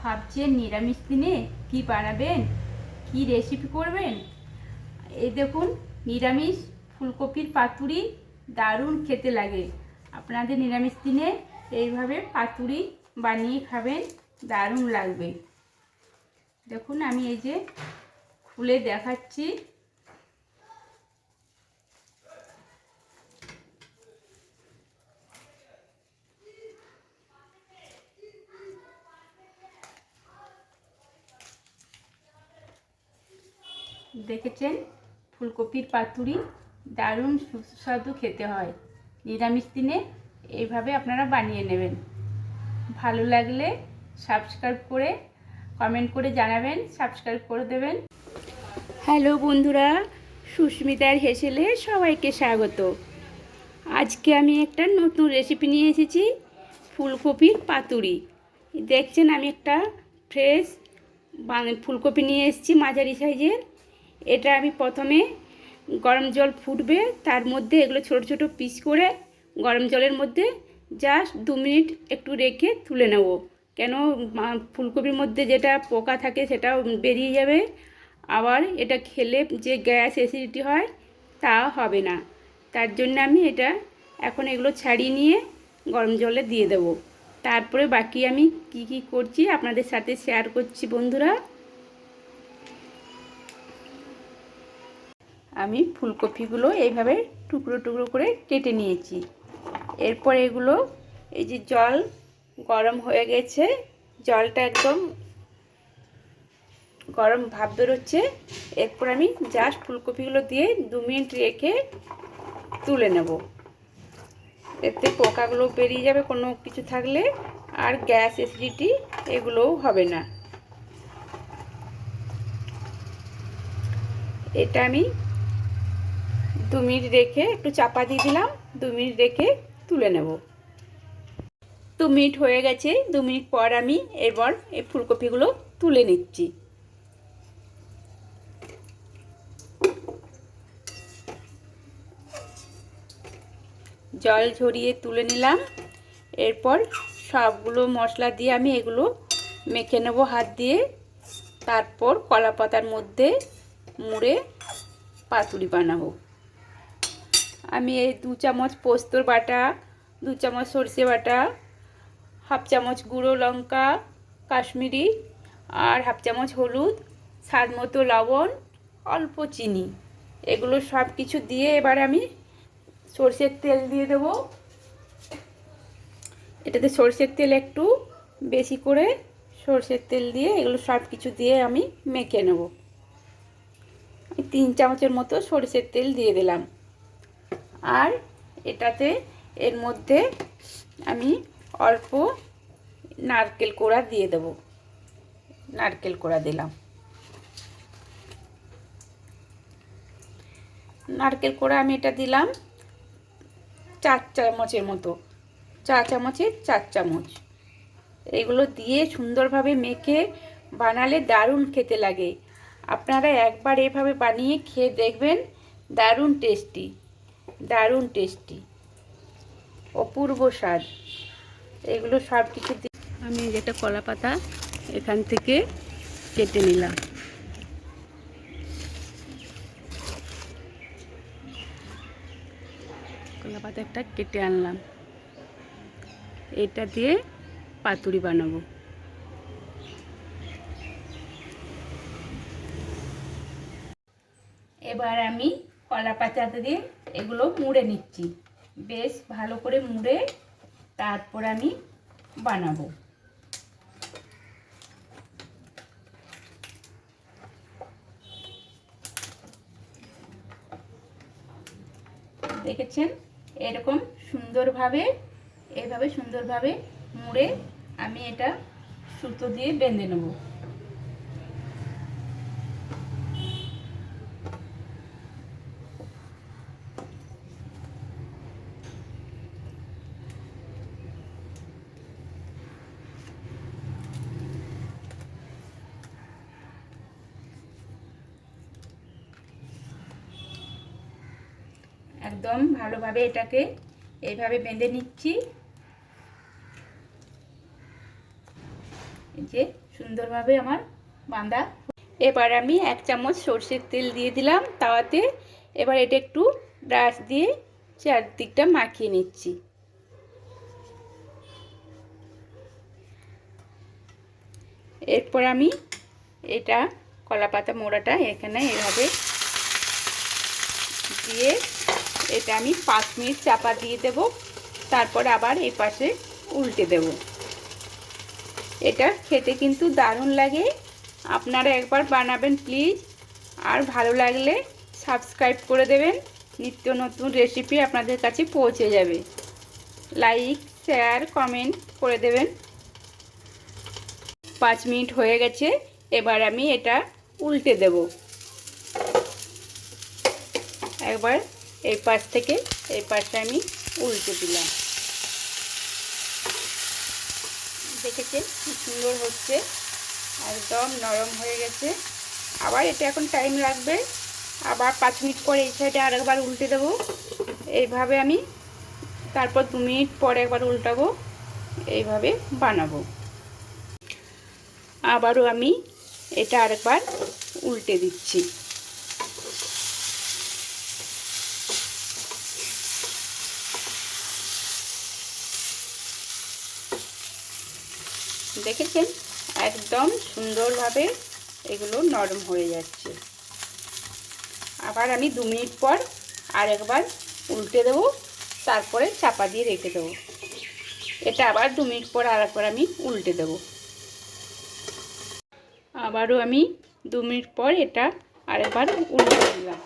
ভাবছেন নিরামিষ দিনে কি বানাবেন, কি রেসিপি করবেন? এই দেখুন, নিরামিষ ফুলকপির পাতুরি দারুণ খেতে লাগে। আপনাদের নিরামিষ দিনে এইভাবে পাতুরি বানিয়ে খাবেন, দারুণ লাগবে। দেখুন, আমি এই যে খুলে দেখাচ্ছি। দেখেছেন, ফুলকপির পাতুরি দারুণ সুস্বাদু খেতে হয়। নিরামিষ দিনে এইভাবে আপনারা বানিয়ে নেবেন। ভালো লাগলে সাবস্ক্রাইব করে কমেন্ট করে জানাবেন, সাবস্ক্রাইব করে দেবেন। হ্যালো বন্ধুরা, সুস্মিতার হেসেলে সবাইকে স্বাগত। আজকে আমি একটা নতুন রেসিপি নিয়ে এসেছি, ফুলকপির পাতুরি। দেখছেন, আমি একটা ফ্রেশ ফুলকপি নিয়ে এসেছি মাঝারি সাইজের। এটা আমি প্রথমে গরম জল ফুটবে, তার মধ্যে এগুলো ছোট ছোট পিস করে গরম জলের মধ্যে জাস্ট 2 মিনিট একটু রেখে তুলে নেব। কেন, ফুলকপির মধ্যে যেটা পোকা থাকে সেটাও বেরিয়ে যাবে, আবার এটা খেলে যে গ্যাস অ্যাসিডিটি হয় তা হবে না। তার জন্য আমি এটা এখন এগুলো ছাড়িয়ে নিয়ে গরম জলে দিয়ে দেব। তারপরে বাকি আমি কি কি করছি আপনাদের সাথে শেয়ার করছি বন্ধুরা। আমি ফুলকপিগুলো এইভাবে টুকরো টুকরো করে কেটে নিয়েছি। এরপর এগুলো এই যে জল গরম হয়ে গেছে, জলটা একদম গরম ভাপ বেরোচ্ছে। এরপর আমি জাস্ট ফুলকপিগুলো দিয়ে 2 মিনিট রেখে তুলে নেব। এতে পোকাগুলো বেরিয়ে যাবে কোনো কিছু থাকলে, আর গ্যাস অ্যাসিডিটি এগুলোও হবে না। এটা আমি 2 মিনিট রেখে একটু চাপা দিয়ে দিলাম, 2 মিনিট রেখে তুলে নেব। 2 মিনিট হয়ে গেছে। 2 মিনিট পর আমি এরপর এই ফুলকপিগুলো তুলে নিচ্ছি। জল ঝরিয়ে তুলে নিলাম। এরপর সবগুলো মশলা দিয়ে আমি এগুলো মেখে নেব হাত দিয়ে। তারপর কলা পাতার মধ্যে মুড়ে পাতুরি বানাবো। আমি এই 2 চামচ পোস্তর বাটা, 2 চামচ সরষে বাটা, হাফ চামচ গুঁড়ো লঙ্কা কাশ্মীরি, আর হাফ চামচ হলুদ, স্বাদ মতো লবণ, অল্প চিনি, এগুলো সব কিছু দিয়ে এবার আমি সরষের তেল দিয়ে দেবো। এটাতে সরষের তেল একটু বেশি করে সরষের তেল দিয়ে এগুলো সব কিছু দিয়ে আমি মেখে নেব। 3 চামচের মতো সরষের তেল দিয়ে দিলাম। আর এটাতে এর মধ্যে আমি অল্প নারকেল কোড়া দিয়ে দেব। নারকেল কোড়া দিলাম। নারকেল কোড়া আমি এটা দিলাম 4 চামচের মতো, 4 চামচের 4 চামচ। এগুলো দিয়ে সুন্দরভাবে মেখে বানালে দারুণ খেতে লাগে। আপনারা একবার এভাবে বানিয়ে খেয়ে দেখবেন, দারুণ টেস্টি, দারুণ টেস্টি, অপূর্ব স্বাদ। এগুলো সব কিছু দিয়ে আমি যেটা কলা পাতা এখান থেকে কেটে নিলাম। কলা পাতা একটা কেটে আনলাম। এটা দিয়ে পাতুরি বানাবো। এবার আমি কলা পাতাটা দিয়ে এগুলো মুড়ে নিচ্ছি। বেশ ভালো করে মুড়ে তারপর আমি বানাবো। দেখেছেন, এরকম সুন্দরভাবে এইভাবে সুন্দরভাবে মুড়ে আমি এটা সুতো দিয়ে বেঁধে নেব। একদম ভালোভাবে এটাকে এইভাবে বেঁধে নিচ্ছি। এই যে সুন্দরভাবে আমার বাঁধা। এবার আমি 1 চামচ সরষের তেল দিয়ে দিলাম তাওয়াতে। এবার এটা একটু ব্রাশ দিয়ে চারদিকটা মাখিয়ে নিচ্ছি। এরপর আমি এটা কলাপাতা মোড়াটা এখানে এভাবে দিয়ে এটা আমি 5 মিনিট চাপা দিয়ে দেব। তারপর আবার এই পাশে উল্টে দেব। এটা খেতে কিন্তু দারুণ লাগে, আপনারা একবার বানাবেন প্লিজ। আর ভালো লাগলে সাবস্ক্রাইব করে দেবেন, নিত্য নতুন রেসিপি আপনাদের কাছে পৌঁছে যাবে। লাইক শেয়ার কমেন্ট করে দেবেন। 5 মিনিট হয়ে গেছে, এবার আমি এটা উল্টে দেব। একবার এই পাশ থেকে এই পাশে আমি উল্টে দিলাম। দেখেছেন কি সুন্দর হচ্ছে, একদম নরম হয়ে গেছে। আবার এটা এখন টাইম লাগবে, আবার 5 মিনিট পরে এই সাইডে আরেকবার উল্টে দেব। এইভাবে আমি তারপর 2 মিনিট পরে একবার উল্টাবো, এইভাবে বানাবো। আবারও আমি এটা আরেকবার উল্টে দিচ্ছি। দেখেছেন একদম সুন্দরভাবে এগুলো নরম হয়ে যাচ্ছে। আবার আমি 2 মিনিট পর আরেকবার উল্টে দেব, তারপরে চাপা দিয়ে রেখে দেবো। এটা আবার 2 মিনিট পর আরেকবার আমি উল্টে দেব। আবারও আমি 2 মিনিট পর এটা আরেকবার উল্টে দিলাম।